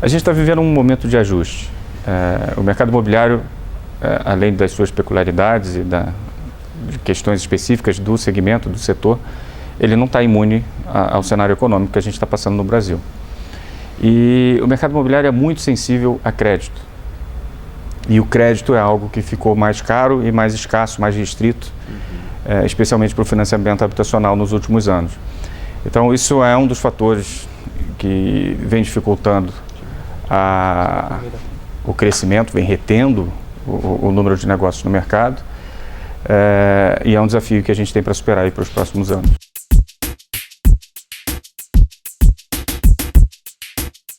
A gente está vivendo um momento de ajuste. O mercado imobiliário, além das suas peculiaridades e de questões específicas do segmento, do setor, ele não está imune ao cenário econômico que a gente está passando no Brasil. E o mercado imobiliário é muito sensível a crédito. E o crédito é algo que ficou mais caro e mais escasso, mais restrito, especialmente para o financiamento habitacional nos últimos anos. Então, isso é um dos fatores que vem dificultando o crescimento, vem retendo o número de negócios no mercado, e é um desafio que a gente tem para superar aí para os próximos anos.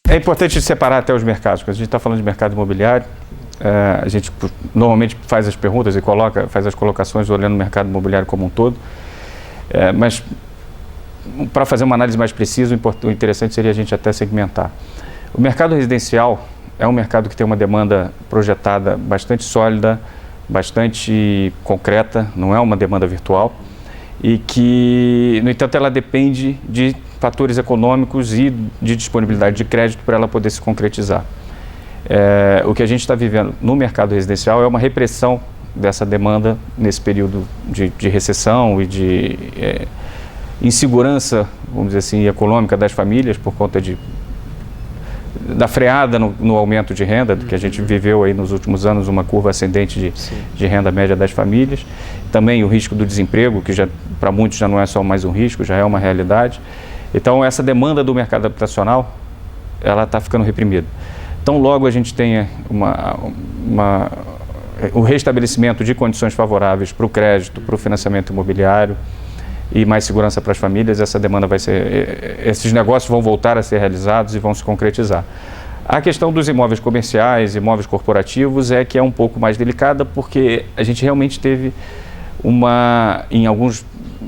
É importante separar até os mercados, porque a gente está falando de mercado imobiliário, a gente normalmente faz as perguntas e faz as colocações olhando o mercado imobiliário como um todo, mas para fazer uma análise mais precisa, o interessante seria a gente até segmentar. O mercado residencial é um mercado que tem uma demanda projetada bastante sólida, bastante concreta, não é uma demanda virtual, e que, no entanto, ela depende de fatores econômicos e de disponibilidade de crédito para ela poder se concretizar. O que a gente está vivendo no mercado residencial é uma repressão dessa demanda nesse período de recessão e de insegurança, vamos dizer assim, econômica das famílias por conta da freada no aumento de renda, que a gente viveu aí nos últimos anos, uma curva ascendente de renda média das famílias. Também o risco do desemprego, que para muitos já não é só mais um risco, já é uma realidade. Então, essa demanda do mercado habitacional, ela está ficando reprimida. Então, logo a gente tenha o restabelecimento de condições favoráveis para o crédito, para o financiamento imobiliário e mais segurança para as famílias, essa demanda esses negócios vão voltar a ser realizados e vão se concretizar. A questão dos imóveis comerciais, imóveis corporativos, que é um pouco mais delicada, porque a gente realmente teve em alguns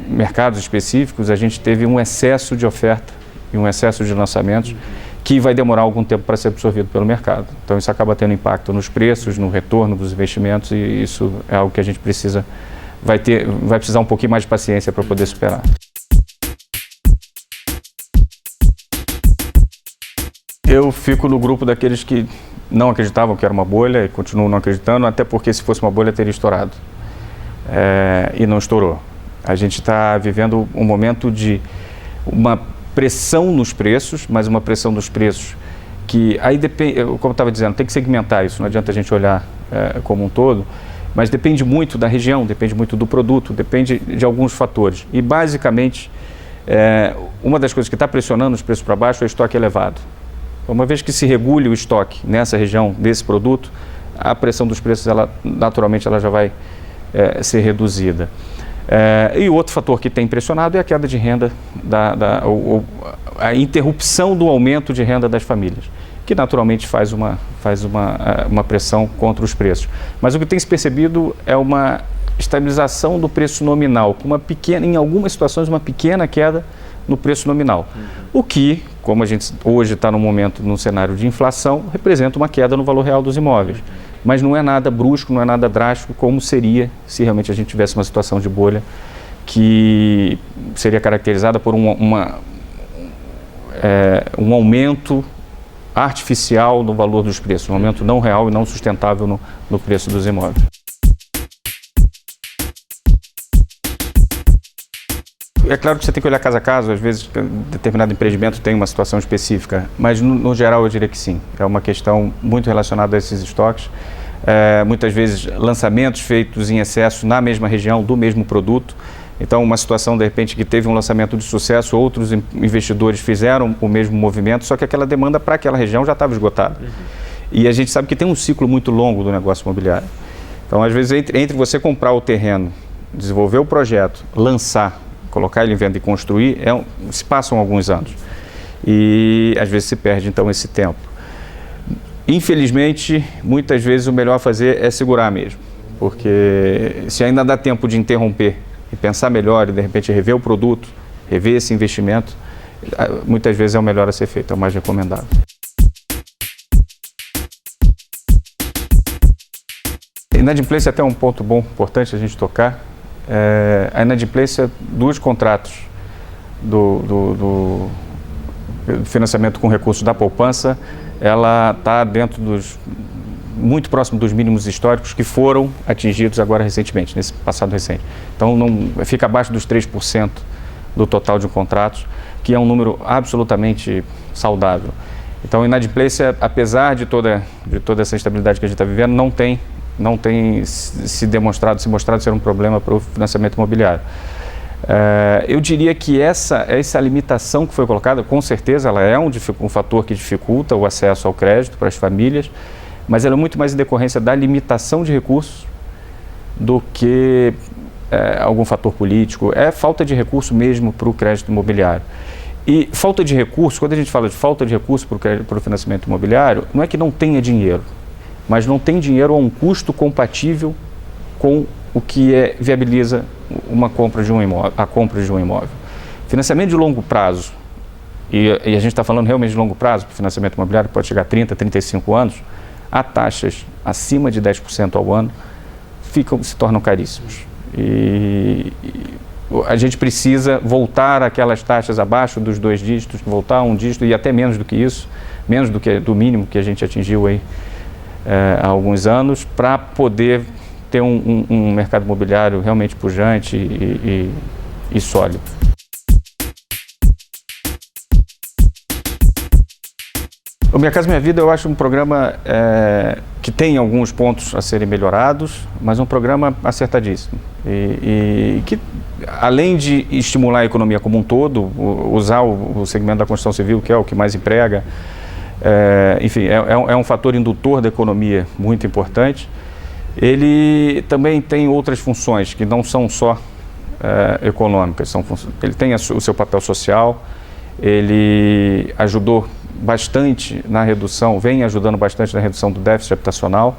mercados específicos, a gente teve um excesso de oferta e um excesso de lançamentos que vai demorar algum tempo para ser absorvido pelo mercado. Então, isso acaba tendo impacto nos preços, no retorno dos investimentos, e isso é algo que a gente vai precisar um pouquinho mais de paciência para poder superar. Eu fico no grupo daqueles que não acreditavam que era uma bolha e continuam não acreditando, até porque se fosse uma bolha teria estourado. E não estourou. A gente está vivendo um momento de uma pressão nos preços, mas uma pressão dos preços que aí depende, como eu estava dizendo, tem que segmentar isso, não adianta a gente olhar como um todo, mas depende muito da região, depende muito do produto, depende de alguns fatores. E basicamente, uma das coisas que está pressionando os preços para baixo é o estoque elevado. Uma vez que se regule o estoque nessa região desse produto, a pressão dos preços, naturalmente, ela já vai ser reduzida. E o outro fator que tem pressionado é a queda de renda, a interrupção do aumento de renda das famílias, que naturalmente faz uma pressão contra os preços. Mas o que tem se percebido é uma estabilização do preço nominal, com em algumas situações, uma pequena queda no preço nominal. O que, como a gente hoje está num cenário de inflação, representa uma queda no valor real dos imóveis. Mas não é nada brusco, não é nada drástico, como seria se realmente a gente tivesse uma situação de bolha que seria caracterizada por um aumento artificial no valor dos preços, um aumento não real e não sustentável no preço dos imóveis. É claro que você tem que olhar caso a caso, às vezes determinado empreendimento tem uma situação específica, mas no geral eu diria que sim. É uma questão muito relacionada a esses estoques. Muitas vezes lançamentos feitos em excesso na mesma região do mesmo produto. Então, uma situação de repente que teve um lançamento de sucesso, outros investidores fizeram o mesmo movimento, só que aquela demanda para aquela região já estava esgotada. E a gente sabe que tem um ciclo muito longo do negócio imobiliário. Então, às vezes, entre você comprar o terreno, desenvolver o projeto, lançar, colocar ele em venda e construir, se passam alguns anos. E às vezes se perde então esse tempo. Infelizmente, muitas vezes o melhor a fazer é segurar mesmo, porque se ainda dá tempo de interromper e pensar melhor e de repente rever o produto, rever esse investimento, muitas vezes é o melhor a ser feito, é o mais recomendado. Inadimplência é até um ponto bom, importante a gente tocar. A inadimplência dos contratos do financiamento com recursos da poupança ela está muito próximo dos mínimos históricos que foram atingidos agora recentemente, nesse passado recente. Então, fica abaixo dos 3% do total de contratos, que é um número absolutamente saudável. Então, a inadimplência, apesar de toda essa instabilidade que a gente está vivendo, não tem mostrado ser um problema para o financiamento imobiliário. Eu diria que essa limitação que foi colocada, com certeza, ela é um fator que dificulta o acesso ao crédito para as famílias, mas ela é muito mais em decorrência da limitação de recursos do que algum fator político. É falta de recurso mesmo para o crédito imobiliário. E falta de recurso, quando a gente fala de falta de recurso para o financiamento imobiliário, não é que não tenha dinheiro, mas não tem dinheiro a um custo compatível com o que viabiliza a compra de um imóvel. Financiamento de longo prazo, e a gente está falando realmente de longo prazo, para o financiamento imobiliário pode chegar a 30, 35 anos, a taxas acima de 10% ao ano se tornam caríssimos. E a gente precisa voltar àquelas taxas abaixo dos 2 dígitos, voltar a 1 dígito e até menos do que isso, menos do mínimo que a gente atingiu aí há alguns anos, para poder ter um mercado imobiliário realmente pujante e sólido. O Minha Casa Minha Vida eu acho um programa que tem alguns pontos a serem melhorados, mas um programa acertadíssimo. E que, além de estimular a economia como um todo, usar o segmento da construção civil, que é o que mais emprega, enfim, é um fator indutor da economia muito importante. Ele também tem outras funções que não são só econômicas, ele tem o seu papel social, ele ajudou bastante na redução, vem ajudando bastante na redução do déficit habitacional,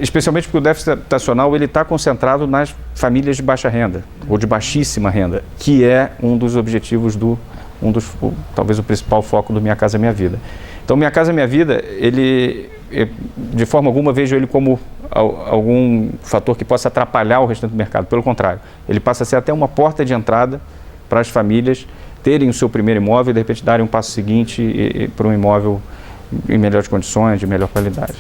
especialmente porque o déficit habitacional ele está concentrado nas famílias de baixa renda ou de baixíssima renda, que é um dos objetivos talvez o principal foco do Minha Casa Minha Vida. Então, Minha Casa Minha Vida, de forma alguma vejo ele como algum fator que possa atrapalhar o restante do mercado. Pelo contrário, ele passa a ser até uma porta de entrada para as famílias terem o seu primeiro imóvel e de repente darem um passo seguinte para um imóvel em melhores condições, de melhor qualidade.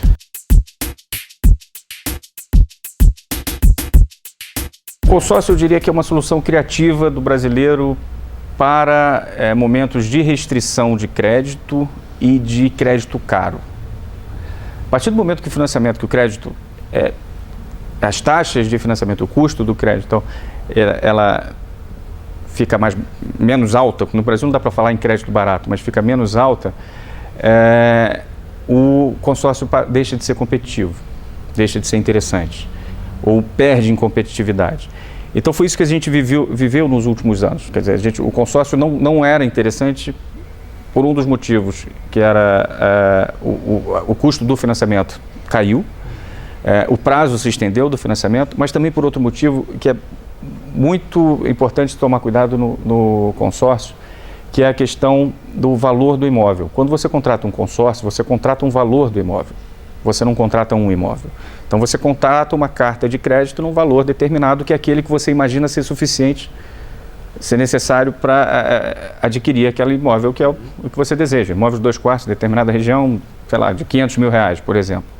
O consórcio eu diria que é uma solução criativa do brasileiro para momentos de restrição de crédito e de crédito caro. A partir do momento que o financiamento, que o crédito, as taxas de financiamento, o custo do crédito, então, ela fica menos alta, no Brasil não dá para falar em crédito barato, mas fica menos alta, o consórcio deixa de ser competitivo, deixa de ser interessante, ou perde em competitividade. Então foi isso que a gente viveu nos últimos anos. Quer dizer, o consórcio não era interessante por um dos motivos, que era o custo do financiamento caiu, o prazo se estendeu do financiamento, mas também por outro motivo que é muito importante tomar cuidado no consórcio, que é a questão do valor do imóvel. Quando você contrata um consórcio, você contrata um valor do imóvel, você não contrata um imóvel. Então você contrata uma carta de crédito num valor determinado, que é aquele que você imagina ser suficiente, ser necessário para adquirir aquele imóvel que é o que você deseja. Imóvel de 2 quartos, determinada região, sei lá, de R$500 mil, por exemplo.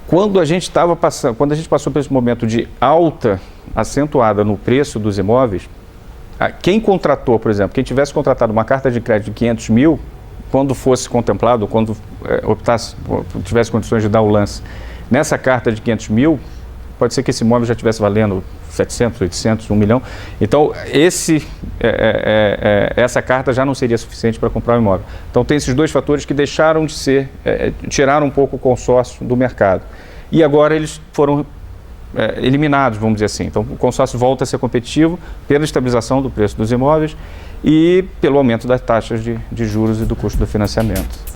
Quando a gente passou por esse momento de alta acentuada no preço dos imóveis, quem contratou, por exemplo, quem tivesse contratado uma carta de crédito de 500 mil, quando fosse contemplado, quando tivesse condições de dar o lance nessa carta de 500 mil, pode ser que esse imóvel já estivesse valendo 700, 800, 1 milhão. Então, essa carta já não seria suficiente para comprar um imóvel. Então, tem esses dois fatores que deixaram de ser, tiraram um pouco o consórcio do mercado. E agora eles foram eliminados, vamos dizer assim. Então, o consórcio volta a ser competitivo pela estabilização do preço dos imóveis e pelo aumento das taxas de juros e do custo do financiamento.